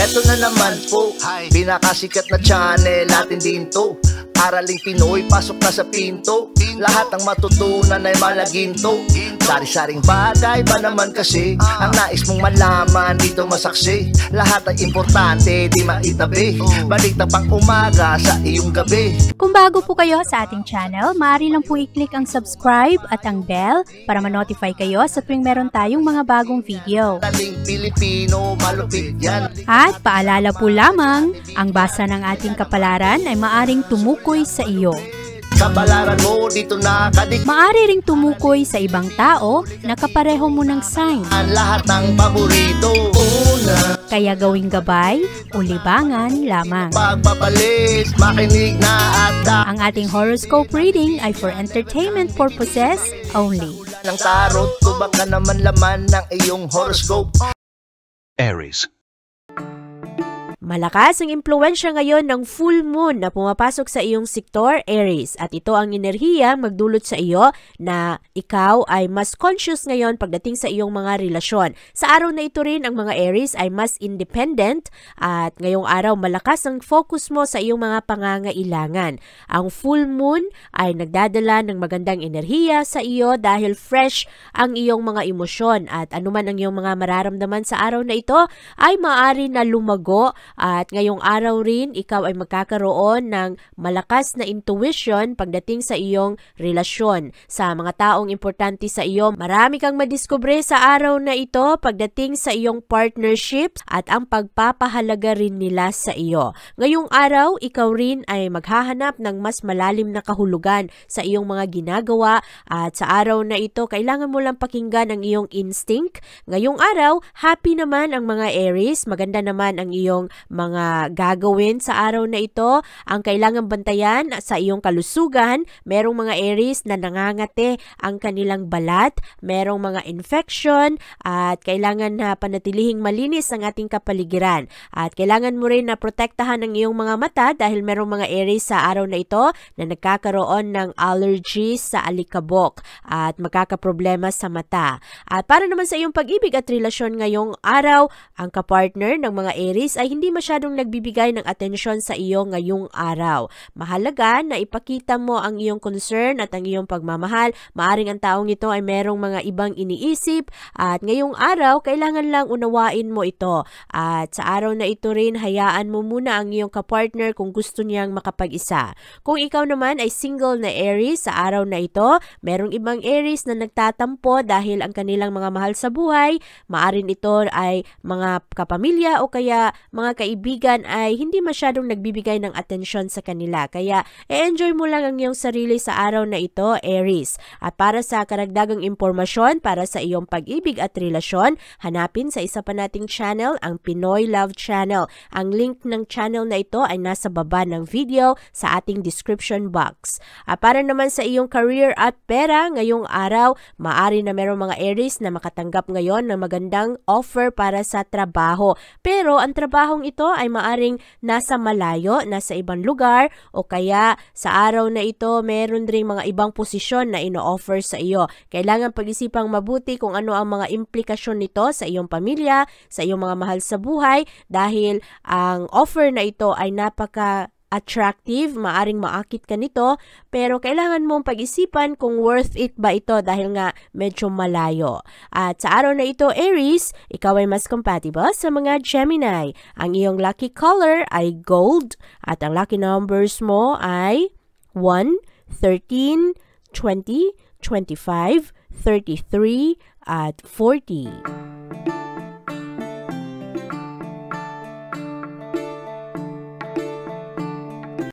Eto na naman po, pinakasikat na channel natin din to. Araling Pinoy, pasok na sa pinto. Lahat ng matutunan ay malaginto. Sari-saring bagay ba naman kasi ang nais mong malaman dito masaksi. Lahat ay importante, di maitabi. Balik na pang umaga sa iyong gabi. Kung bago po kayo sa ating channel, maaari lang po i-click ang subscribe at ang bell para ma-notify kayo sa tuwing meron tayong mga bagong video. Taling Pilipino, malupit yan. At paalala po lamang, ang basa ng ating kapalaran ay maaring tumukoy sa iyo. Kapalaran mo dito nakadik. Maaari ring tumukoy sa ibang tao na kapareho mo ng sign. Ang lahat ng paborito. Una, Kaya gawing gabay o libangan lamang. pagpapalit, makinig na at Ang ating horoscope reading ay for entertainment purposes only. ng tarot. Tubak ka naman laman ng iyong horoscope. Aries. Malakas ang impluwensya ngayon ng full moon na pumapasok sa iyong sektor, Aries. At ito ang enerhiya magdulot sa iyo na ikaw ay mas conscious ngayon pagdating sa iyong mga relasyon. Sa araw na ito rin, ang mga Aries ay mas independent at ngayong araw malakas ang focus mo sa iyong mga pangangailangan. Ang full moon ay nagdadala ng magandang enerhiya sa iyo dahil fresh ang iyong mga emosyon at anuman ang iyong mga mararamdaman sa araw na ito ay maaari na lumago. At ngayong araw rin, ikaw ay magkakaroon ng malakas na intuition pagdating sa iyong relasyon. Sa mga taong importante sa iyo, marami kang madiskubre sa araw na ito pagdating sa iyong partnership at ang pagpapahalaga rin nila sa iyo. Ngayong araw, ikaw rin ay maghahanap ng mas malalim na kahulugan sa iyong mga ginagawa at sa araw na ito, kailangan mo lang pakinggan ang iyong instinct. Ngayong araw, happy naman ang mga Aries, maganda naman ang iyong mga gagawin sa araw na ito. Ang kailangan bantayan sa iyong kalusugan, merong mga Aries na nangangate ang kanilang balat, merong mga infection at kailangan na panatilihing malinis ang ating kapaligiran. At kailangan mo rin na protektahan ang iyong mga mata dahil merong mga Aries sa araw na ito na nagkakaroon ng allergies sa alikabok at magkakaproblema sa mata. At para naman sa iyong pag-ibig at relasyon ngayong araw, ang kapartner ng mga Aries ay hindi masyadong nagbibigay ng atensyon sa iyo ngayong araw. Mahalaga na ipakita mo ang iyong concern at ang iyong pagmamahal. Maaring ang taong ito ay merong mga ibang iniisip at ngayong araw, kailangan lang unawain mo ito. At sa araw na ito rin, hayaan mo muna ang iyong kapartner kung gusto niyang makapag-isa. Kung ikaw naman ay single na Aries sa araw na ito, merong ibang Aries na nagtatampo dahil ang kanilang mga mahal sa buhay, maaring ito ay mga kapamilya o kaya mga kaibigan ay hindi masyadong nagbibigay ng atensyon sa kanila. Kaya enjoy mo lang ang iyong sarili sa araw na ito, Aries. At para sa karagdagang impormasyon para sa iyong pag-ibig at relasyon, hanapin sa isa pa nating channel, ang Pinoy Love Channel. Ang link ng channel na ito ay nasa baba ng video sa ating description box. At para naman sa iyong career at pera, ngayong araw, maaari na merong mga Aries na makatanggap ngayon ng magandang offer para sa trabaho. Pero ang trabahong ito ay maaring nasa malayo, nasa ibang lugar o kaya sa araw na ito meron ring mga ibang posisyon na ino-offer sa iyo. Kailangan pag-isipang mabuti kung ano ang mga implikasyon nito sa iyong pamilya, sa iyong mga mahal sa buhay dahil ang offer na ito ay attractive, maaring maakit ka nito, pero kailangan mong pag-isipan kung worth it ba ito dahil nga medyo malayo. At sa araw na ito, Aries, ikaw ay mas compatible sa mga Gemini. Ang iyong lucky color ay gold at ang lucky numbers mo ay 1, 13, 20, 25, 33 at 40.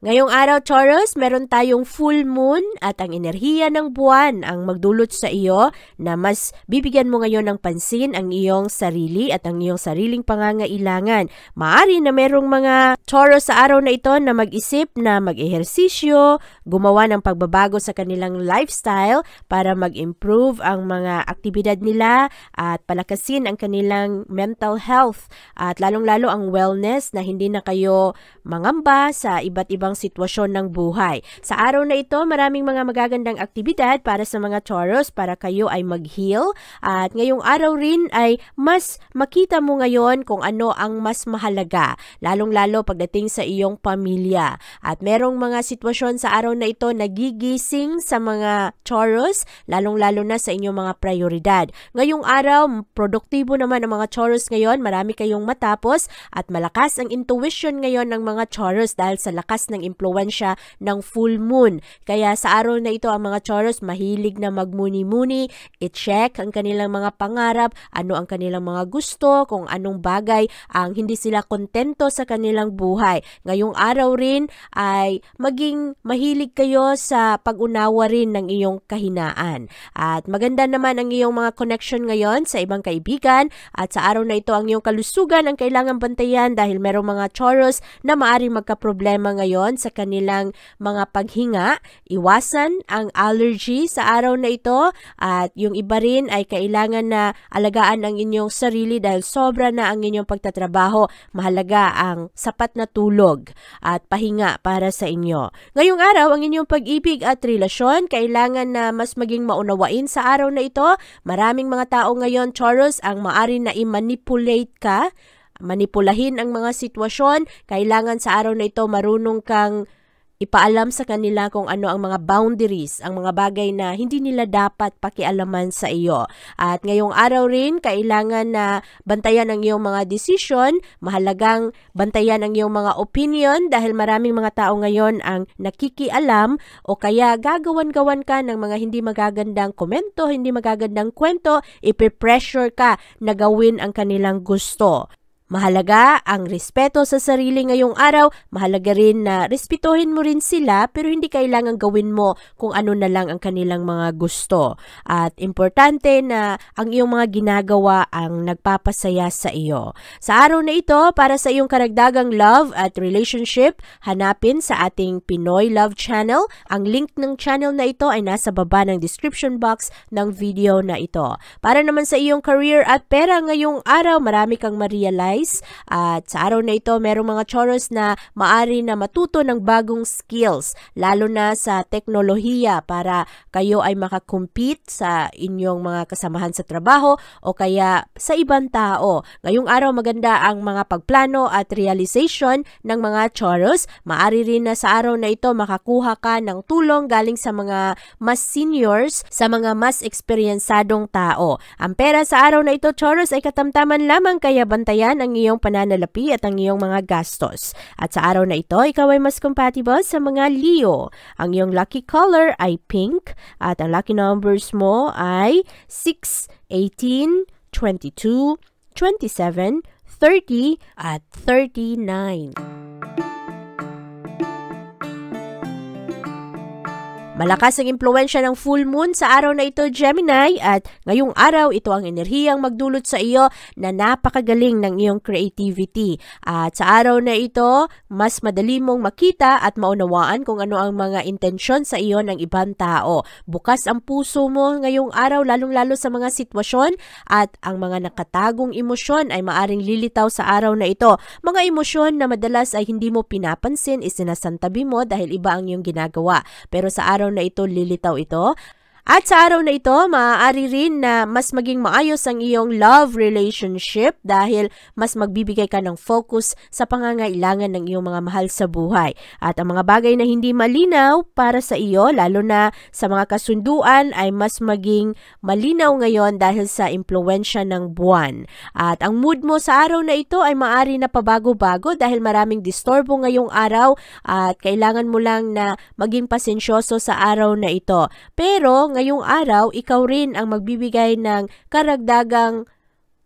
Ngayong araw, Taurus, meron tayong full moon at ang enerhiya ng buwan ang magdulot sa iyo na mas bibigyan mo ngayon ng pansin ang iyong sarili at ang iyong sariling pangangailangan. Maaari na merong mga Taurus sa araw na ito na mag-isip na mag-ehersisyo, gumawa ng pagbabago sa kanilang lifestyle para mag-improve ang mga aktibidad nila at palakasin ang kanilang mental health at lalong-lalo ang wellness na hindi na kayo mangamba sa iba't ibang ibang sitwasyon ng buhay. Sa araw na ito, maraming mga magagandang aktibidad para sa mga Taurus para kayo ay mag-heal. At ngayong araw rin ay mas makita mo ngayon kung ano ang mas mahalaga, lalong-lalo pagdating sa iyong pamilya. At merong mga sitwasyon sa araw na ito nagigising sa mga Taurus, lalong-lalo na sa inyong mga prioridad. Ngayong araw, produktibo naman ang mga Taurus ngayon, marami kayong matapos at malakas ang intuition ngayon ng mga Taurus dahil sa lakas ng impluwensya ng full moon. Kaya sa araw na ito ang mga Taurus mahilig na magmuni-muni, i-check ang kanilang mga pangarap, ano ang kanilang mga gusto, kung anong bagay ang hindi sila kontento sa kanilang buhay. Ngayong araw rin ay maging mahilig kayo sa pag-unawa rin ng iyong kahinaan. At maganda naman ang iyong mga connection ngayon sa ibang kaibigan at sa araw na ito ang iyong kalusugan ang kailangan bantayan dahil merong mga Taurus na maaaring magkaproblema ngayon sa kanilang mga paghinga. Iwasan ang allergy sa araw na ito at yung iba rin ay kailangan na alagaan ang inyong sarili dahil sobra na ang inyong pagtatrabaho. Mahalaga ang sapat na tulog at pahinga para sa inyo. Ngayong araw, ang inyong pag-ibig at relasyon kailangan na mas maging maunawain sa araw na ito. Maraming mga tao ngayon, Taurus, ang maari na i-manipulate ka, manipulahin ang mga sitwasyon. Kailangan sa araw na ito marunong kang ipaalam sa kanila kung ano ang mga boundaries, ang mga bagay na hindi nila dapat pakialaman sa iyo. At ngayong araw rin, kailangan na bantayan ang iyong mga decision, mahalagang bantayan ang iyong mga opinion dahil maraming mga tao ngayon ang nakikialam o kaya gagawan-gawan ka ng mga hindi magagandang komento, hindi magagandang kwento, ipipressure ka na gawin ang kanilang gusto. Mahalaga ang respeto sa sarili ngayong araw. Mahalaga rin na respetuhin mo rin sila pero hindi kailangan gawin mo kung ano na lang ang kanilang mga gusto. At importante na ang iyong mga ginagawa ang nagpapasaya sa iyo. Sa araw na ito, para sa iyong karagdagang love at relationship, hanapin sa ating Pinoy Love Channel. Ang link ng channel na ito ay nasa baba ng description box ng video na ito. Para naman sa iyong career at pera ngayong araw, marami kang ma-realize. At sa araw na ito, merong mga Taurus na maari na matuto ng bagong skills, lalo na sa teknolohiya para kayo ay makakompete sa inyong mga kasamahan sa trabaho o kaya sa ibang tao. Ngayong araw, maganda ang mga pagplano at realization ng mga Taurus. Maari rin na sa araw na ito makakuha ka ng tulong galing sa mga mas seniors, sa mga mas eksperyensadong tao. Ang pera sa araw na ito, Taurus, ay katamtaman lamang kaya bantayan ang iyong pananalapi at ang iyong mga gastos. At sa araw na ito, ikaw ay mas compatible sa mga Leo. Ang iyong lucky color ay pink at ang lucky numbers mo ay 6, 18, 22, 27, 30 at 39. Malakas ang impluwensya ng full moon sa araw na ito, Gemini, at ngayong araw ito ang enerhiyang magdulot sa iyo na napakagaling ng iyong creativity. At sa araw na ito, mas madali mong makita at maunawaan kung ano ang mga intensyon sa iyo ng ibang tao. Bukas ang puso mo ngayong araw, lalong-lalo sa mga sitwasyon at ang mga nakatagong emosyon ay maaring lilitaw sa araw na ito. Mga emosyon na madalas ay hindi mo pinapansin, isinasantabi mo dahil iba ang iyong ginagawa. Pero sa araw na ito, lilitaw ito. At sa araw na ito, maaari rin na mas maging maayos ang iyong love relationship dahil mas magbibigay ka ng focus sa pangangailangan ng iyong mga mahal sa buhay. At ang mga bagay na hindi malinaw para sa iyo, lalo na sa mga kasunduan, ay mas maging malinaw ngayon dahil sa impluwensya ng buwan. At ang mood mo sa araw na ito ay maaari na pabago-bago dahil maraming disturbo ngayong araw at kailangan mo lang na maging pasensyoso sa araw na ito. Pero ngayong araw, ikaw rin ang magbibigay ng karagdagang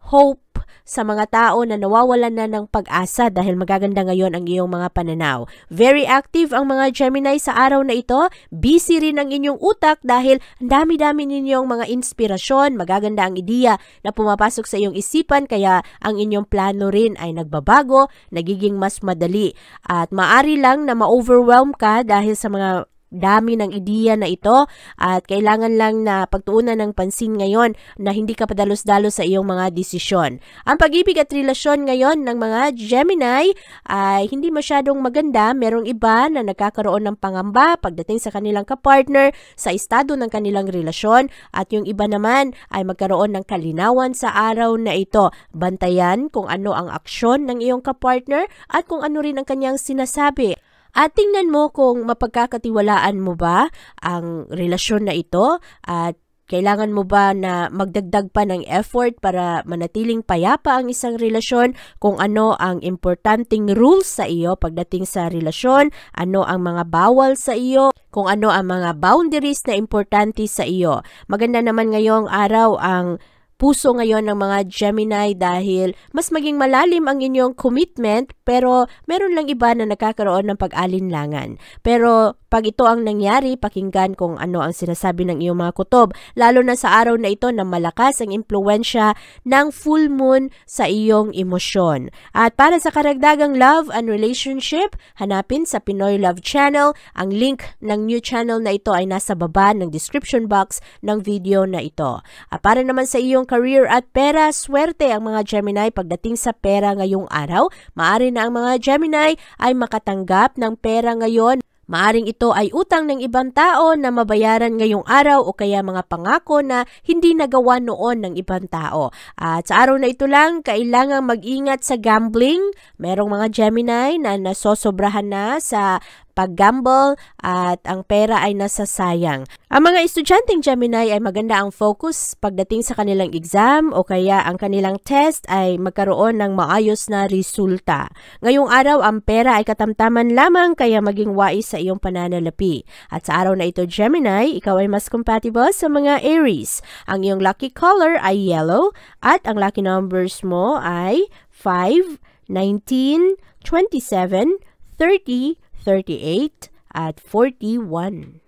hope sa mga tao na nawawalan na ng pag-asa dahil magaganda ngayon ang iyong mga pananaw. Very active ang mga Gemini sa araw na ito. Busy rin ang inyong utak dahil ang dami-dami ninyong mga inspirasyon, magaganda ang ideya na pumapasok sa iyong isipan kaya ang inyong plano rin ay nagbabago, nagiging mas madali. At maari lang na ma-overwhelm ka dahil sa mga dami ng ideya na ito at kailangan lang na pagtuunan ng pansin ngayon na hindi ka padalos-dalos sa iyong mga desisyon. Ang pag-ibig at relasyon ngayon ng mga Gemini ay hindi masyadong maganda. Merong iba na nagkakaroon ng pangamba pagdating sa kanilang kapartner, sa estado ng kanilang relasyon, at yung iba naman ay magkaroon ng kalinawan sa araw na ito. Bantayan kung ano ang aksyon ng iyong kapartner at kung ano rin ang kanyang sinasabi. At tingnan mo kung mapagkakatiwalaan mo ba ang relasyon na ito at kailangan mo ba na magdagdag pa ng effort para manatiling payapa ang isang relasyon, kung ano ang importanteng rules sa iyo pagdating sa relasyon, ano ang mga bawal sa iyo, kung ano ang mga boundaries na importante sa iyo. Maganda naman ngayong araw ang puso ngayon ng mga Gemini dahil mas maging malalim ang inyong commitment, pero meron lang iba na nakakaroon ng pag-alinlangan. Pero pag ito ang nangyari, pakinggan kung ano ang sinasabi ng iyong mga kutob, lalo na sa araw na ito na malakas ang impluwensya ng full moon sa iyong emosyon. At para sa karagdagang love and relationship, hanapin sa Pinoy Love Channel. Ang link ng new channel na ito ay nasa baba ng description box ng video na ito. At para naman sa iyong career at pera, swerte ang mga Gemini pagdating sa pera ngayong araw. Maaari na ang mga Gemini ay makatanggap ng pera ngayon. Maaring ito ay utang ng ibang tao na mabayaran ngayong araw o kaya mga pangako na hindi nagawa noon ng ibang tao. At sa araw na ito lang, kailangang mag-ingat sa gambling. Merong mga Gemini na nasosobrahan na sa pag-gamble at ang pera ay nasasayang. Ang mga estudyanteng Gemini ay maganda ang focus pagdating sa kanilang exam o kaya ang kanilang test ay magkaroon ng maayos na resulta. Ngayong araw, ang pera ay katamtaman lamang kaya maging wais sa iyong pananalapi. At sa araw na ito, Gemini, ikaw ay mas compatible sa mga Aries. Ang iyong lucky color ay yellow at ang lucky numbers mo ay 5, 19, 27, 30, 38 at 41.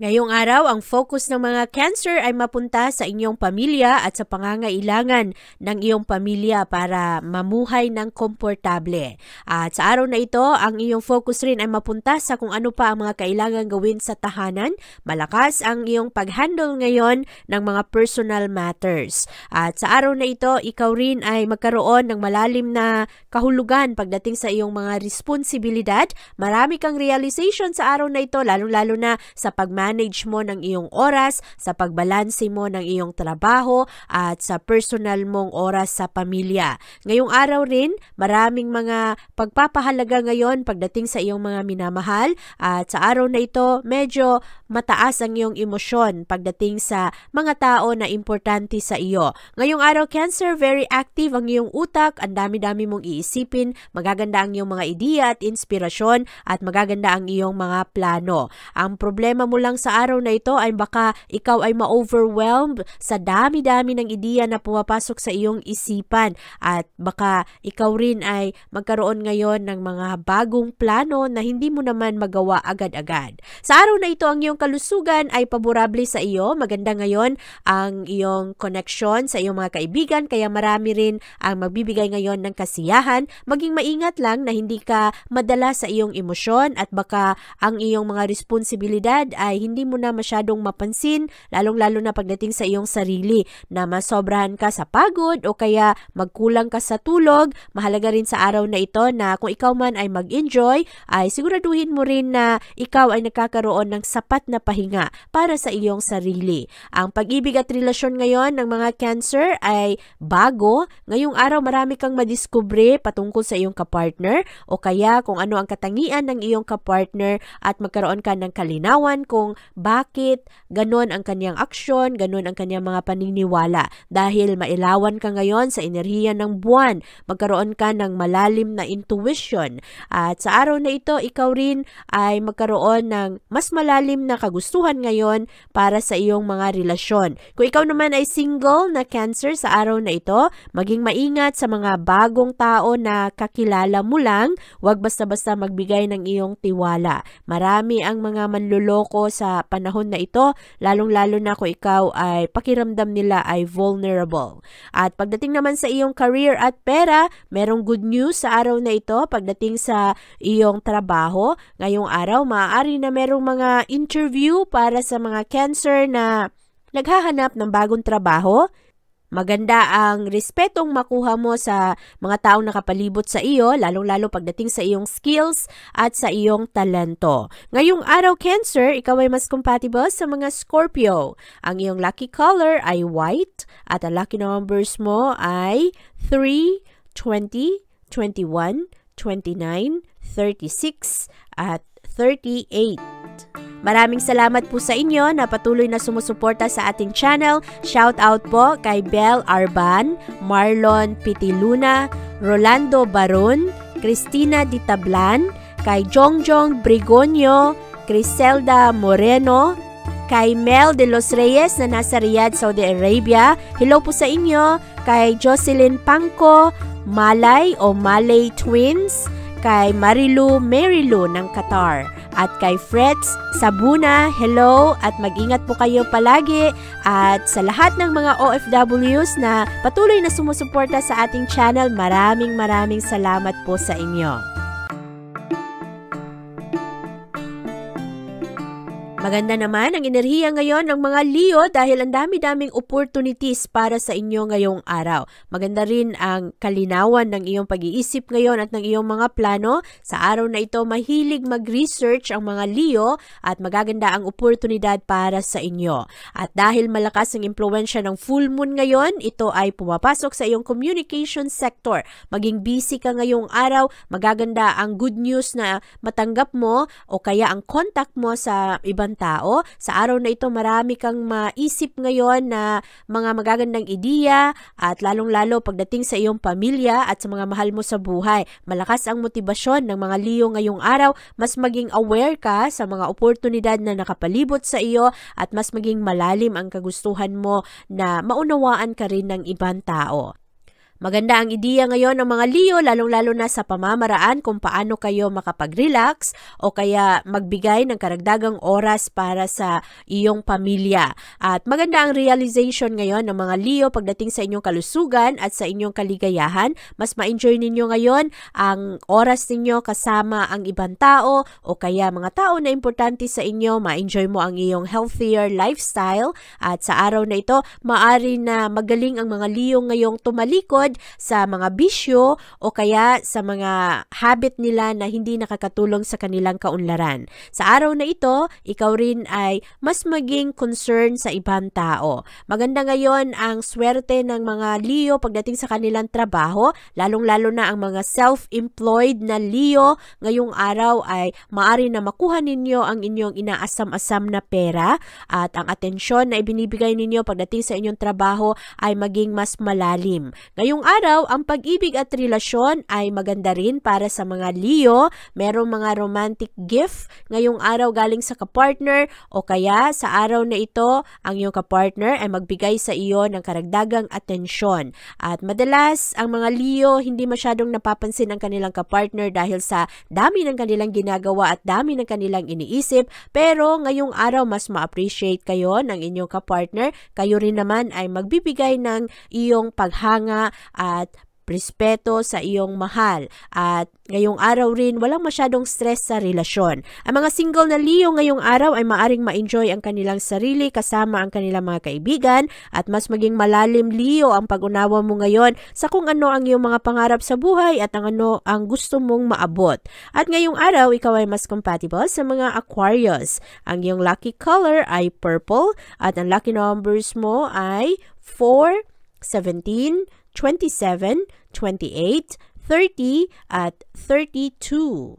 Ngayong araw, ang focus ng mga Cancer ay mapunta sa inyong pamilya at sa pangangailangan ng iyong pamilya para mamuhay ng komportable. At sa araw na ito, ang iyong focus rin ay mapunta sa kung ano pa ang mga kailangan gawin sa tahanan. Malakas ang iyong pag-handle ngayon ng mga personal matters. At sa araw na ito, ikaw rin ay magkaroon ng malalim na kahulugan pagdating sa iyong mga responsibilidad. Marami kang realization sa araw na ito, lalong-lalo na sa pag-manage mo ng iyong oras, sa pagbalanse mo ng iyong trabaho at sa personal mong oras sa pamilya. Ngayong araw rin, maraming mga pagpapahalaga ngayon pagdating sa iyong mga minamahal at sa araw na ito, medyo mataas ang iyong emosyon pagdating sa mga tao na importante sa iyo. Ngayong araw, Cancer, very active ang iyong utak, ang dami-dami mong iisipin, magaganda ang iyong mga ideya at inspirasyon at magaganda ang iyong mga plano. Ang problema mo lang sa araw na ito ay baka ikaw ay ma-overwhelmed sa dami-dami ng ideya na pumapasok sa iyong isipan at baka ikaw rin ay magkaroon ngayon ng mga bagong plano na hindi mo naman magawa agad-agad. Sa araw na ito, ang iyong kalusugan ay paborable sa iyo. Maganda ngayon ang iyong connection sa iyong mga kaibigan kaya marami rin ang magbibigay ngayon ng kasiyahan. Maging maingat lang na hindi ka madala sa iyong emosyon at baka ang iyong mga responsibilidad ay hindi mo na masyadong mapansin, lalong-lalo na pagdating sa iyong sarili na masobrahan ka sa pagod o kaya magkulang ka sa tulog. Mahalaga rin sa araw na ito na kung ikaw man ay mag-enjoy, ay siguraduhin mo rin na ikaw ay nakakaroon ng sapat na pahinga para sa iyong sarili. Ang pag-ibig at relasyon ngayon ng mga Cancer ay bago. Ngayong araw marami kang madiskubre patungkol sa iyong kapartner o kaya kung ano ang katangian ng iyong kapartner at magkaroon ka ng kalinawan kung bakit ganon ang kanyang aksyon, ganon ang kanyang mga paniniwala. Dahil mailawan ka ngayon sa enerhiya ng buwan, magkaroon ka ng malalim na intuition. At sa araw na ito, ikaw rin ay magkaroon ng mas malalim na kagustuhan ngayon para sa iyong mga relasyon. Kung ikaw naman ay single na Cancer sa araw na ito, maging maingat sa mga bagong tao na kakilala mo lang, huwag basta-basta magbigay ng iyong tiwala. Marami ang mga manloloko sa sa panahon na ito, lalong-lalo na kung ikaw ay pakiramdam nila ay vulnerable. At pagdating naman sa iyong career at pera, merong good news sa araw na ito pagdating sa iyong trabaho. Ngayong araw, maaari na merong mga interview para sa mga Cancer na naghahanap ng bagong trabaho. Maganda ang respetong makuha mo sa mga taong nakapalibot sa iyo, lalong-lalo pagdating sa iyong skills at sa iyong talento. Ngayong araw, Cancer, ikaw ay mas compatible sa mga Scorpio. Ang iyong lucky color ay white at ang lucky numbers mo ay 3, 20, 21, 29, 36 at 38. Maraming salamat po sa inyo na patuloy na sumusuporta sa ating channel. Shout out po kay Bel Arban, Marlon Pitiluna, Rolando Baron, Cristina Ditablan, kay Jongjong Brigonio, Criselda Moreno, kay Mel de los Reyes na nasa Riyadh, Saudi Arabia. Hello po sa inyo. Kay Jocelyn Pangco, Malay o Malay Twins, kay Marilu ng Qatar. At kay Freds Sabuna, hello at mag-ingat po kayo palagi. At sa lahat ng mga OFWs na patuloy na sumusuporta sa ating channel, maraming salamat po sa inyo. Maganda naman ang enerhiya ngayon ng mga Leo dahil ang dami-daming opportunities para sa inyo ngayong araw. Maganda rin ang kalinawan ng iyong pag-iisip ngayon at ng iyong mga plano. Sa araw na ito, mahilig mag-research ang mga Leo at magaganda ang oportunidad para sa inyo. At dahil malakas ang impluwensya ng full moon ngayon, ito ay pumapasok sa iyong communication sector. Maging busy ka ngayong araw, magaganda ang good news na matanggap mo o kaya ang contact mo sa ibang tao. Sa araw na ito, marami kang maisip ngayon na mga magagandang ideya at lalong-lalo pagdating sa iyong pamilya at sa mga mahal mo sa buhay. Malakas ang motibasyon ng mga Leo ngayong araw. Mas maging aware ka sa mga oportunidad na nakapalibot sa iyo at mas maging malalim ang kagustuhan mo na maunawaan ka rin ng ibang tao. Maganda ang ideya ngayon ng mga Leo, lalong-lalo na sa pamamaraan kung paano kayo makapag-relax o kaya magbigay ng karagdagang oras para sa iyong pamilya. At maganda ang realization ngayon ng mga Leo pagdating sa inyong kalusugan at sa inyong kaligayahan. Mas ma-enjoy ninyo ngayon ang oras ninyo kasama ang ibang tao o kaya mga tao na importante sa inyo. Ma-enjoy mo ang iyong healthier lifestyle at sa araw na ito, maaari na magaling ang mga Leo ngayong tumalikod sa mga bisyo o kaya sa mga habit nila na hindi nakakatulong sa kanilang kaunlaran. Sa araw na ito, ikaw rin ay mas maging concern sa ibang tao. Maganda ngayon ang swerte ng mga Leo pagdating sa kanilang trabaho, lalong-lalo na ang mga self-employed na Leo. Ngayong araw ay maaari na makuha ninyo ang inyong inaasam-asam na pera at ang atensyon na ibinibigay ninyo pagdating sa inyong trabaho ay maging mas malalim. Ngayong araw, ang pag-ibig at relasyon ay maganda rin para sa mga Leo. Merong mga romantic gift ngayong araw galing sa kapartner o kaya sa araw na ito, ang iyong kapartner ay magbigay sa iyo ng karagdagang atensyon. At madalas, ang mga Leo hindi masyadong napapansin ang kanilang kapartner dahil sa dami ng kanilang ginagawa at dami ng kanilang iniisip. Pero ngayong araw, mas ma-appreciate kayo ng inyong kapartner. Kayo rin naman ay magbibigay ng iyong paghanga at respeto sa iyong mahal. At ngayong araw rin, walang masyadong stress sa relasyon. Ang mga single na Leo ngayong araw ay maaring ma-enjoy ang kanilang sarili kasama ang kanilang mga kaibigan at mas maging malalim, Leo, ang pag-unawa mo ngayon sa kung ano ang iyong mga pangarap sa buhay at ang ano ang gusto mong maabot. At ngayong araw, ikaw ay mas compatible sa mga Aquarius. Ang iyong lucky color ay purple at ang lucky numbers mo ay 4, 17, 27, 28, 30 at 32.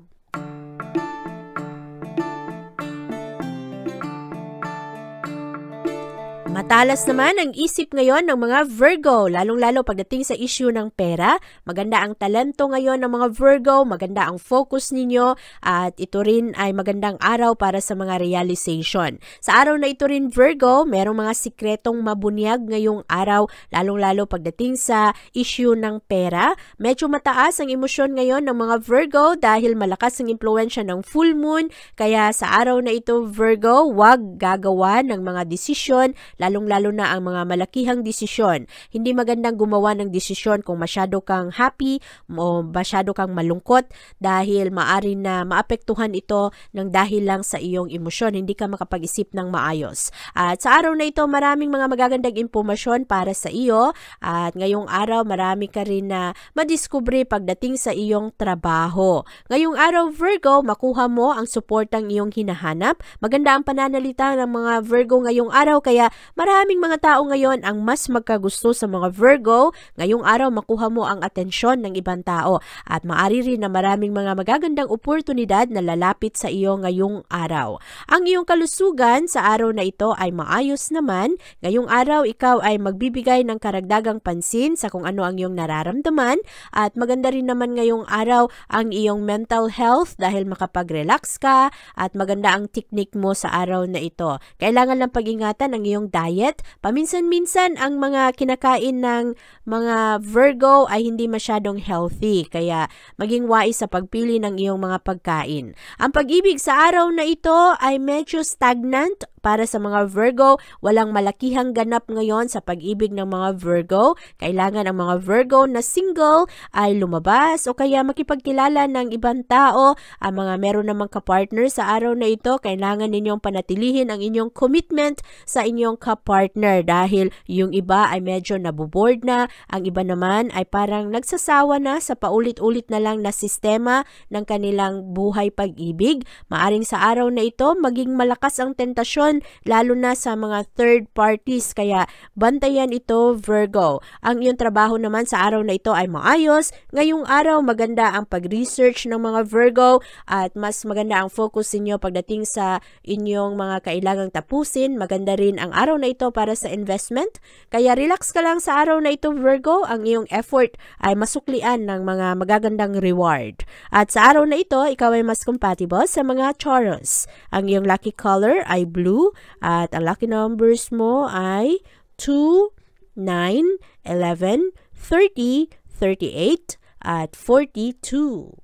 Matalas naman ang isip ngayon ng mga Virgo, lalong-lalo pagdating sa issue ng pera. Maganda ang talento ngayon ng mga Virgo, maganda ang focus ninyo, at ito rin ay magandang araw para sa mga realization. Sa araw na ito rin Virgo, merong mga sikretong mabunyag ngayong araw, lalong-lalo pagdating sa issue ng pera. Medyo mataas ang emosyon ngayon ng mga Virgo dahil malakas ang impluwensya ng full moon, kaya sa araw na ito Virgo, huwag gagawa ng mga desisyon, lalong-lalo na ang mga malakihang desisyon. Hindi magandang gumawa ng desisyon kung masyado kang happy o masyado kang malungkot dahil maari na maapektuhan ito ng dahil lang sa iyong emosyon. Hindi ka makapag-isip ng maayos. At sa araw na ito, maraming mga magagandang impormasyon para sa iyo, at ngayong araw marami ka rin na madiskubre pagdating sa iyong trabaho. Ngayong araw Virgo, makuha mo ang suportang iyong hinahanap. Maganda ang pananalita ng mga Virgo ngayong araw, kaya maraming mga tao ngayon ang mas magkagusto sa mga Virgo. Ngayong araw makuha mo ang atensyon ng ibang tao, at maaari rin na maraming mga magagandang oportunidad na lalapit sa iyo ngayong araw. Ang iyong kalusugan sa araw na ito ay maayos naman. Ngayong araw ikaw ay magbibigay ng karagdagang pansin sa kung ano ang iyong nararamdaman, at maganda rin naman ngayong araw ang iyong mental health dahil makapag-relax ka, at maganda ang technique mo sa araw na ito. Kailangan lang pag-ingatan ang iyong diet. Paminsan-minsan ang mga kinakain ng mga Virgo ay hindi masyadong healthy, kaya maging wais sa pagpili ng iyong mga pagkain. Ang pag-ibig sa araw na ito ay medyo stagnant para sa mga Virgo. Walang malakihang ganap ngayon sa pag-ibig ng mga Virgo. Kailangan ang mga Virgo na single ay lumabas o kaya makipagkilala ng ibang tao. Ang mga meron namang kapartner sa araw na ito, kailangan ninyong panatilihin ang inyong commitment sa inyong kapartner dahil yung iba ay medyo naboboard na, ang iba naman ay parang nagsasawa na sa paulit-ulit na lang na sistema ng kanilang buhay pag-ibig. Maaring sa araw na ito maging malakas ang tentasyon lalo na sa mga third parties, kaya bantayan ito Virgo. Ang iyong trabaho naman sa araw na ito ay maayos. Ngayong araw maganda ang pag-research ng mga Virgo, at mas maganda ang focus ninyo pagdating sa inyong mga kailangang tapusin. Maganda rin ang araw na ito para sa investment, kaya relax ka lang sa araw na ito Virgo. Ang iyong effort ay masuklian ng mga magagandang reward. At sa araw na ito, ikaw ay mas compatible sa mga Taurus. Ang iyong lucky color ay blue, at ang lucky numbers mo ay 2, 9, 11, 30, 38, at 42.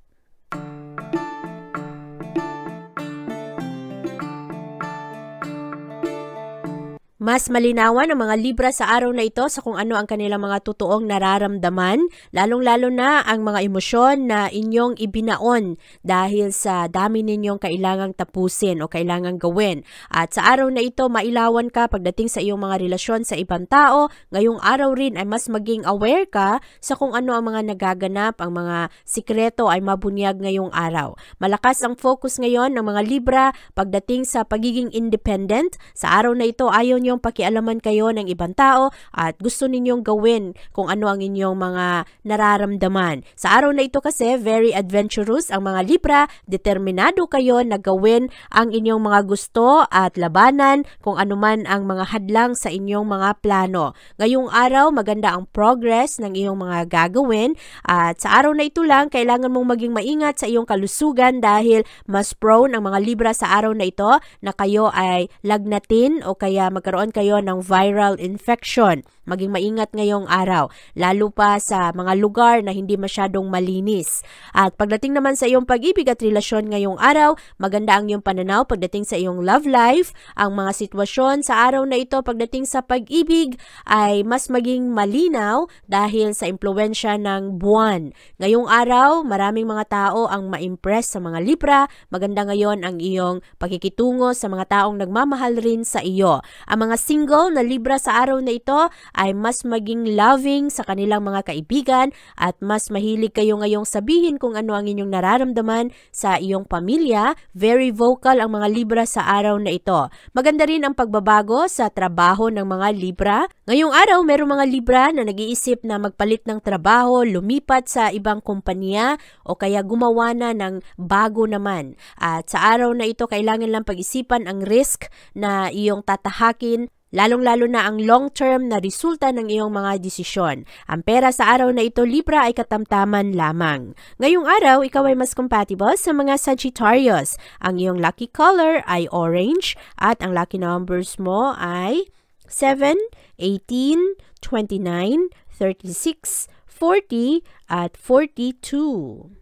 Mas malinawan ang mga Libra sa araw na ito sa kung ano ang kanilang mga totoong nararamdaman, lalong-lalo na ang mga emosyon na inyong ibinaon dahil sa dami ninyong kailangang tapusin o kailangang gawin. At sa araw na ito, mailawan ka pagdating sa iyong mga relasyon sa ibang tao. Ngayong araw rin ay mas maging aware ka sa kung ano ang mga nagaganap, ang mga sikreto ay mabunyag ngayong araw. Malakas ang focus ngayon ng mga Libra pagdating sa pagiging independent. Sa araw na ito, ayaw yung pakialaman kayo ng ibang tao at gusto ninyong gawin kung ano ang inyong mga nararamdaman. Sa araw na ito kasi, very adventurous ang mga Libra, determinado kayo na gawin ang inyong mga gusto at labanan kung anuman ang mga hadlang sa inyong mga plano. Ngayong araw, maganda ang progress ng iyong mga gagawin, at sa araw na ito lang, kailangan mong maging maingat sa iyong kalusugan dahil mas prone ang mga Libra sa araw na ito na kayo ay lagnatin o kaya magkaroon kayo ng viral infection. Maging maingat ngayong araw, lalo pa sa mga lugar na hindi masyadong malinis. At pagdating naman sa iyong pag-ibig at relasyon ngayong araw, maganda ang iyong pananaw pagdating sa iyong love life. Ang mga sitwasyon sa araw na ito pagdating sa pag-ibig ay mas maging malinaw dahil sa impluwensya ng buwan. Ngayong araw, maraming mga tao ang ma-impress sa mga Libra. Maganda ngayon ang iyong pakikitungo sa mga taong nagmamahal rin sa iyo. Ang mga single na Libra sa araw na ito ay mas maging loving sa kanilang mga kaibigan, at mas mahilig kayo ngayong sabihin kung ano ang inyong nararamdaman sa iyong pamilya. Very vocal ang mga Libra sa araw na ito. Maganda rin ang pagbabago sa trabaho ng mga Libra. Ngayong araw, merong mga Libra na nag-iisip na magpalit ng trabaho, lumipat sa ibang kumpanya o kaya gumawa na ng bago naman. At sa araw na ito, kailangan lang pag-isipan ang risk na iyong tatahakin lalong-lalo na ang long-term na resulta ng iyong mga desisyon. Ang pera sa araw na ito, Libra, ay katamtaman lamang. Ngayong araw, ikaw ay mas compatible sa mga Sagittarius. Ang iyong lucky color ay orange at ang lucky numbers mo ay 7, 18, 29, 36, 40 at 42.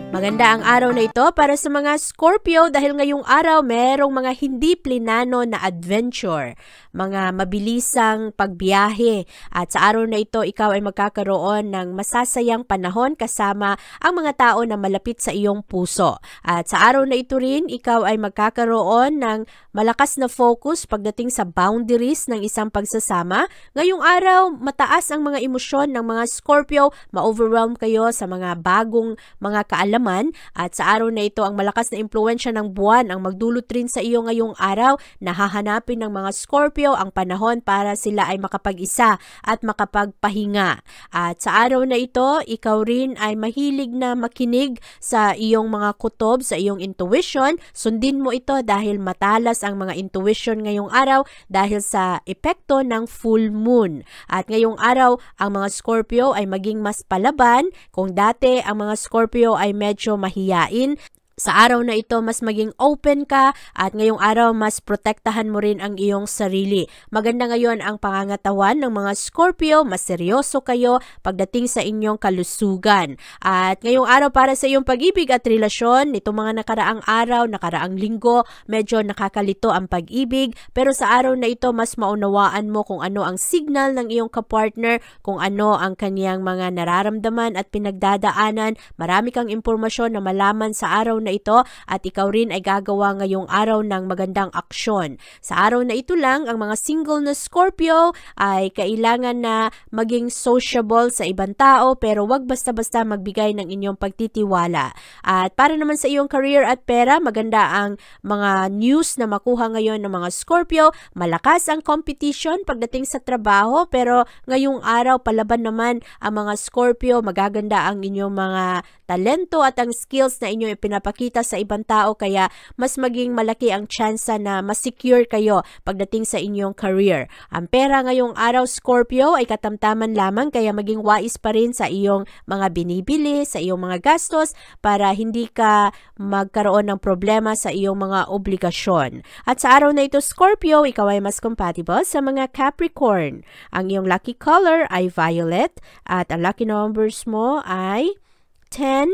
Maganda ang araw na ito para sa mga Scorpio dahil ngayong araw merong mga hindi plinano na adventure, mga mabilisang pagbiyahe, at sa araw na ito ikaw ay magkakaroon ng masasayang panahon kasama ang mga tao na malapit sa iyong puso. At sa araw na ito rin ikaw ay magkakaroon ng malakas na focus pagdating sa boundaries ng isang pagsasama. Ngayong araw mataas ang mga emosyon ng mga Scorpio, ma-overwhelm kayo sa mga bagong mga kaalaman. At sa araw na ito, ang malakas na impluwensya ng buwan ang magdulot rin sa iyo ngayong araw na hahanapin ng mga Scorpio ang panahon para sila ay makapag-isa at makapagpahinga. At sa araw na ito, ikaw rin ay mahilig na makinig sa iyong mga kutob, sa iyong intuition. Sundin mo ito dahil matalas ang mga intuition ngayong araw dahil sa epekto ng full moon. At ngayong araw, ang mga Scorpio ay maging mas palaban. Kung dati ang mga Scorpio ay medyo mahiyain, sa araw na ito, mas maging open ka at ngayong araw, mas protektahan mo rin ang iyong sarili. Maganda ngayon ang pangangatawan ng mga Scorpio, mas seryoso kayo pagdating sa inyong kalusugan. At ngayong araw para sa iyong pag-ibig at relasyon, nitong mga nakaraang araw, nakaraang linggo, medyo nakakalito ang pag-ibig. Pero sa araw na ito, mas maunawaan mo kung ano ang signal ng iyong kapartner, kung ano ang kaniyang mga nararamdaman at pinagdadaanan. Marami kang impormasyon na malaman sa araw na ito at ikaw rin ay gagawa ngayong araw ng magandang aksyon. Sa araw na ito lang, ang mga single na Scorpio ay kailangan na maging sociable sa ibang tao pero wag basta-basta magbigay ng inyong pagtitiwala. At para naman sa iyong career at pera, maganda ang mga news na makuha ngayon ng mga Scorpio. Malakas ang competition pagdating sa trabaho pero ngayong araw palaban naman ang mga Scorpio. Magaganda ang inyong mga talento at ang skills na inyong ipinapakita sa ibang tao kaya mas maging malaki ang tsansa na mas-secure kayo pagdating sa inyong career. Ang pera ngayong araw, Scorpio, ay katamtaman lamang kaya maging wais pa rin sa iyong mga binibili, sa iyong mga gastos para hindi ka magkaroon ng problema sa iyong mga obligasyon. At sa araw na ito, Scorpio, ikaw ay mas compatible sa mga Capricorn. Ang iyong lucky color ay violet at ang lucky numbers mo ay 10,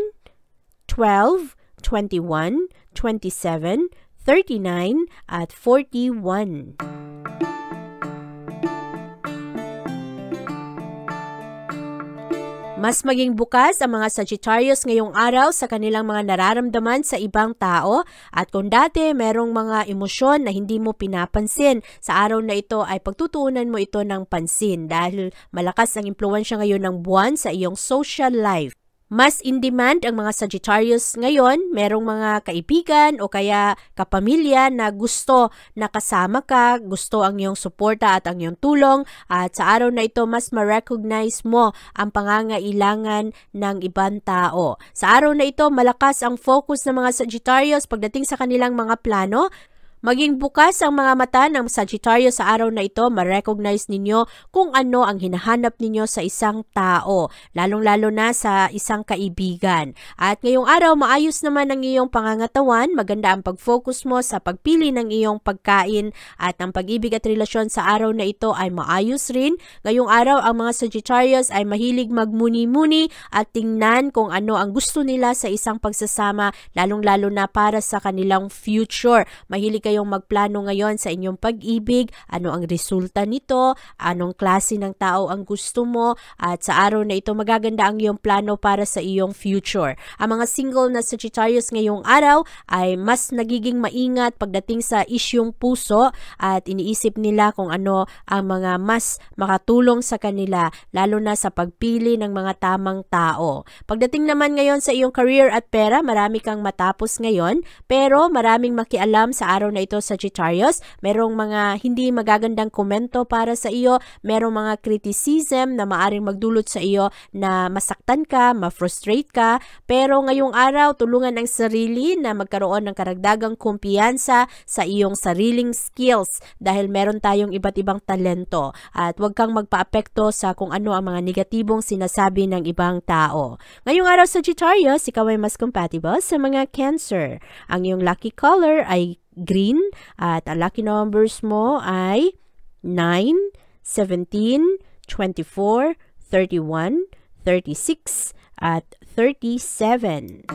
12, 21, 27, 39, at 41. Mas maging bukas ang mga Sagittarius ngayong araw sa kanilang mga nararamdaman sa ibang tao at kung dati merong mga emosyon na hindi mo pinapansin, sa araw na ito ay pagtutuunan mo ito ng pansin dahil malakas ang impluwensya ngayon ng buwan sa iyong social life. Mas in demand ang mga Sagittarius ngayon, merong mga kaibigan o kaya kapamilya na gusto na kasama ka, gusto ang iyong suporta at ang iyong tulong at sa araw na ito mas ma-recognize mo ang pangangailangan ng ibang tao. Sa araw na ito malakas ang focus ng mga Sagittarius pagdating sa kanilang mga plano. Maging bukas ang mga mata ng Sagittarius sa araw na ito, ma-recognize ninyo kung ano ang hinahanap ninyo sa isang tao, lalong-lalo na sa isang kaibigan. At ngayong araw, maayos naman ang iyong pangangatawan, maganda ang pag-focus mo sa pagpili ng iyong pagkain at ang pag-ibig at relasyon sa araw na ito ay maayos rin. Ngayong araw, ang mga Sagittarius ay mahilig magmuni-muni at tingnan kung ano ang gusto nila sa isang pagsasama, lalong-lalo na para sa kanilang future. Mahilig kayong magplano ngayon sa inyong pag-ibig, ano ang resulta nito, anong klase ng tao ang gusto mo, at sa araw na ito magaganda ang iyong plano para sa iyong future. Ang mga single na Sagittarius ngayong araw ay mas nagiging maingat pagdating sa isyung puso at iniisip nila kung ano ang mga mas makatulong sa kanila, lalo na sa pagpili ng mga tamang tao. Pagdating naman ngayon sa iyong career at pera, marami kang matapos ngayon, pero maraming makialam sa araw na na ito, Sagittarius. Merong mga hindi magagandang komento para sa iyo, merong mga criticism na maaring magdulot sa iyo na masaktan ka, ma-frustrate ka, pero ngayong araw, tulungan ang sarili na magkaroon ng karagdagang kumpiyansa sa iyong sariling skills dahil meron tayong iba't ibang talento at huwag kang magpaapekto sa kung ano ang mga negatibong sinasabi ng ibang tao. Ngayong araw, Sagittarius, ikaw ay mas compatible sa mga Cancer. Ang iyong lucky color ay green at ang lucky numbers mo ay 9, 17, 24, 31, 36, at 37.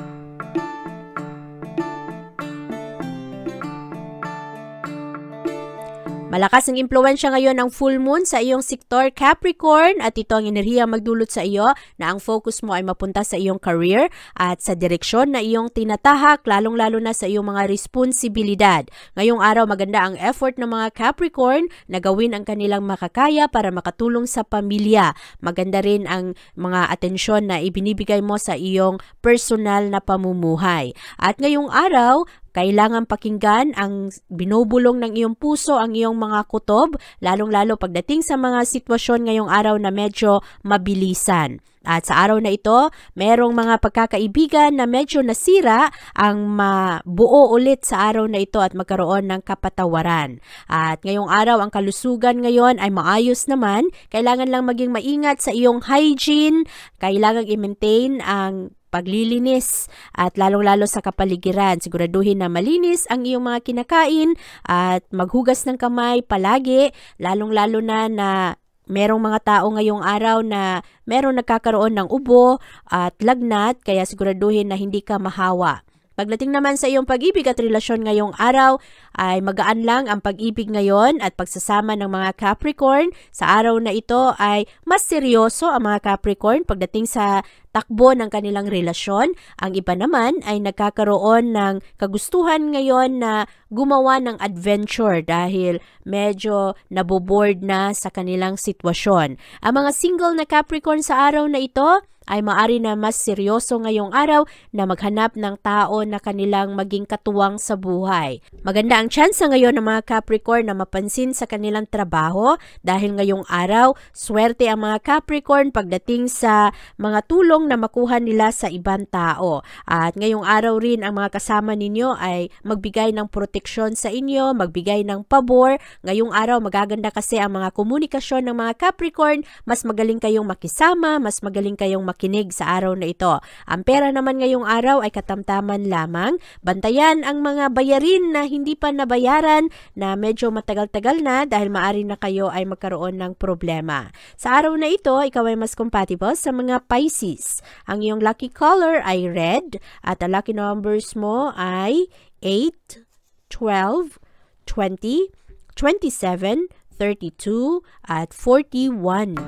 Malakas ang impluwensya ngayon ng full moon sa iyong sektor Capricorn at ito ang enerhiya magdulot sa iyo na ang focus mo ay mapunta sa iyong career at sa direksyon na iyong tinatahak, lalong-lalo na sa iyong mga responsibilidad. Ngayong araw, maganda ang effort ng mga Capricorn na gawin ang kanilang makakaya para makatulong sa pamilya. Maganda rin ang mga atensyon na ibinibigay mo sa iyong personal na pamumuhay. At ngayong araw, kailangan pakinggan ang binubulong ng iyong puso, ang iyong mga kutob, lalong-lalo pagdating sa mga sitwasyon ngayong araw na medyo mabilisan. At sa araw na ito, merong mga pagkakaibigan na medyo nasira ang mabuo ulit sa araw na ito at magkaroon ng kapatawaran. At ngayong araw, ang kalusugan ngayon ay maayos naman. Kailangan lang maging maingat sa iyong hygiene. Kailangan i-maintain ang paglilinis at lalong-lalo sa kapaligiran. Siguraduhin na malinis ang iyong mga kinakain at maghugas ng kamay palagi, lalong-lalo na merong mga tao ngayong araw na merong nagkakaroon ng ubo at lagnat, kaya siguraduhin na hindi ka mahawa. Pagdating naman sa iyong pag-ibig at relasyon ngayong araw, ay magaan lang ang pag-ibig ngayon at pagsasama ng mga Capricorn. Sa araw na ito ay mas seryoso ang mga Capricorn pagdating sa takbo ng kanilang relasyon. Ang iba naman ay nagkakaroon ng kagustuhan ngayon na gumawa ng adventure dahil medyo naboboard na sa kanilang sitwasyon. Ang mga single na Capricorn sa araw na ito ay maari na mas seryoso ngayong araw na maghanap ng tao na kanilang maging katuwang sa buhay. Maganda ang tsansa ngayon ng mga Capricorn na mapansin sa kanilang trabaho dahil ngayong araw, swerte ang mga Capricorn pagdating sa mga tulong na makuha nila sa ibang tao. At ngayong araw rin ang mga kasama ninyo ay magbigay ng proteksyon sa inyo, magbigay ng pabor. Ngayong araw, magaganda kasi ang mga komunikasyon ng mga Capricorn, mas magaling kayong makisama, mas magaling kayong makinig sa araw na ito. Ang pera naman ngayong araw ay katamtaman lamang. Bantayan ang mga bayarin na hindi pa nabayaran na medyo matagal-tagal na dahil maari na kayo ay magkaroon ng problema. Sa araw na ito, ikaw ay mas compatible sa mga Pisces. Ang iyong lucky color ay red at ang lucky numbers mo ay 8, 12, 20, 27, 32, at 41.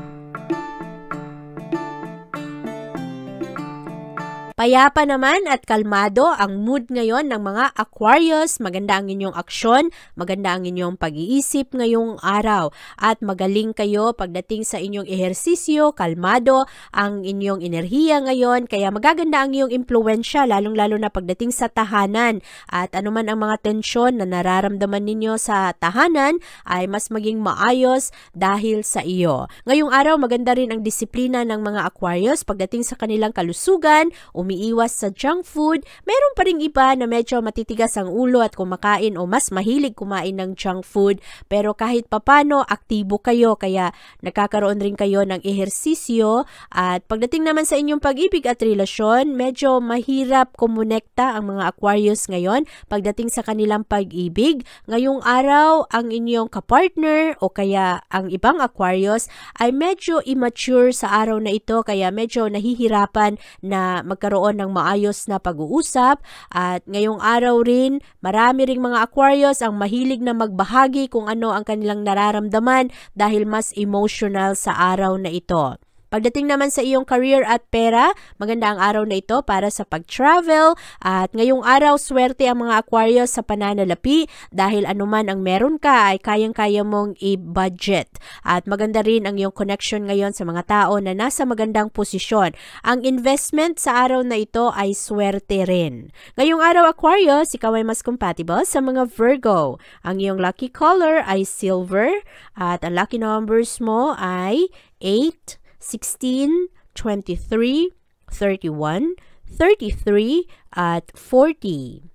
Payapa naman at kalmado ang mood ngayon ng mga Aquarius. Maganda ang inyong aksyon, maganda ang inyong pag-iisip ngayong araw. At magaling kayo pagdating sa inyong ehersisyo, kalmado ang inyong enerhiya ngayon. Kaya magaganda ang iyong impluwensya, lalong-lalo na pagdating sa tahanan. At anuman ang mga tensyon na nararamdaman ninyo sa tahanan ay mas maging maayos dahil sa iyo. Ngayong araw, maganda rin ang disiplina ng mga Aquarius pagdating sa kanilang kalusugan, umiiwas sa junk food. Meron pa ring iba na medyo matitigas ang ulo at kumakain o mas mahilig kumain ng junk food. Pero kahit papano, aktibo kayo kaya nakakaroon rin kayo ng ehersisyo. At pagdating naman sa inyong pag-ibig at relasyon, medyo mahirap kumonekta ang mga Aquarius ngayon pagdating sa kanilang pag-ibig. Ngayong araw, ang inyong kapartner o kaya ang ibang Aquarius ay medyo immature sa araw na ito kaya medyo nahihirapan na magkaroon ng maayos na pag-uusap. At ngayong araw rin, marami ring mga Aquarius ang mahilig na magbahagi kung ano ang kanilang nararamdaman dahil mas emotional sa araw na ito. Pagdating naman sa iyong career at pera, maganda ang araw na ito para sa pag-travel at ngayong araw swerte ang mga Aquarius sa pananalapi dahil anuman ang meron ka ay kayang-kaya mong i-budget. At maganda rin ang iyong connection ngayon sa mga tao na nasa magandang posisyon. Ang investment sa araw na ito ay swerte rin. Ngayong araw Aquarius, ikaw ay mas compatible sa mga Virgo. Ang iyong lucky color ay silver at ang lucky numbers mo ay 8, 16, 23, 31, 33, at 40.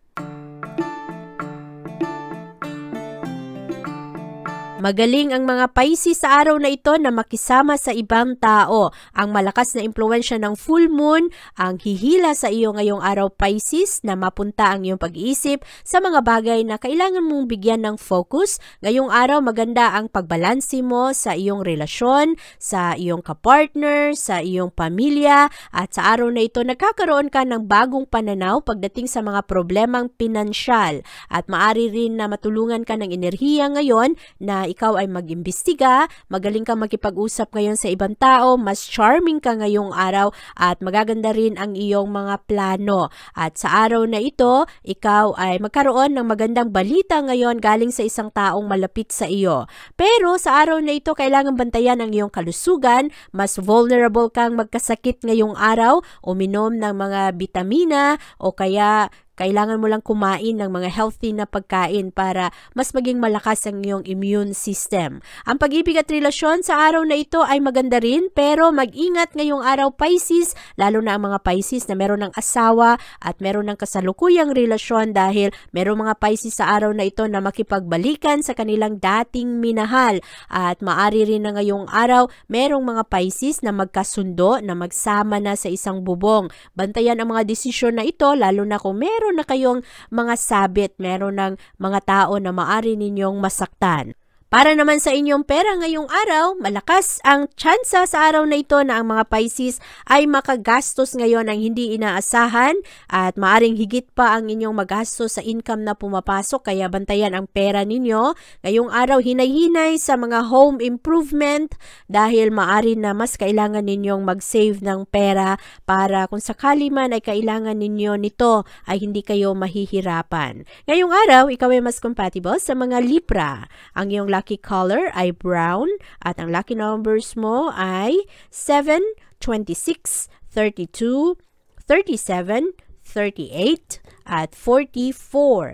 Magaling ang mga Pisces sa araw na ito na makisama sa ibang tao. Ang malakas na impluwensya ng full moon ang hihila sa iyo ngayong araw Pisces na mapunta ang iyong pag-iisip sa mga bagay na kailangan mong bigyan ng focus. Ngayong araw maganda ang pagbalansi mo sa iyong relasyon, sa iyong kapartner, sa iyong pamilya at sa araw na ito nagkakaroon ka ng bagong pananaw pagdating sa mga problemang pinansyal at maaari rin na matulungan ka ng enerhiya ngayon na ikaw ay mag-imbestiga, magaling ka makipag-usap ngayon sa ibang tao, mas charming ka ngayong araw at magaganda rin ang iyong mga plano. At sa araw na ito, ikaw ay magkaroon ng magandang balita ngayon galing sa isang taong malapit sa iyo. Pero sa araw na ito, kailangan bantayan ang iyong kalusugan, mas vulnerable kang magkasakit ngayong araw, uminom ng mga bitamina o kaya kailangan mo lang kumain ng mga healthy na pagkain para mas maging malakas ang iyong immune system. Ang pag-ibig at relasyon sa araw na ito ay maganda rin pero mag-ingat ngayong araw Pisces, lalo na ang mga Pisces na meron ng asawa at meron ng kasalukuyang relasyon dahil meron mga Pisces sa araw na ito na makipagbalikan sa kanilang dating minahal. At maari rin na ngayong araw merong mga Pisces na magkasundo na magsama na sa isang bubong. Bantayan ang mga desisyon na ito lalo na kung meron na kayong mga sabit, meron ng mga tao na maari ninyong masaktan. Para naman sa inyong pera ngayong araw, malakas ang tsansa sa araw na ito na ang mga Pisces ay makagastos ngayon ng hindi inaasahan at maaring higit pa ang inyong magastos sa income na pumapasok kaya bantayan ang pera ninyo. Ngayong araw, hinay-hinay sa mga home improvement dahil maari na mas kailangan ninyong mag-save ng pera para kung sakali man ay kailangan ninyo nito ay hindi kayo mahihirapan. Ngayong araw, ikaw ay mas compatible sa mga Libra. Ang iyong lucky color ay brown at ang lucky numbers mo ay 7, 26, 32, 37, 38 at 44.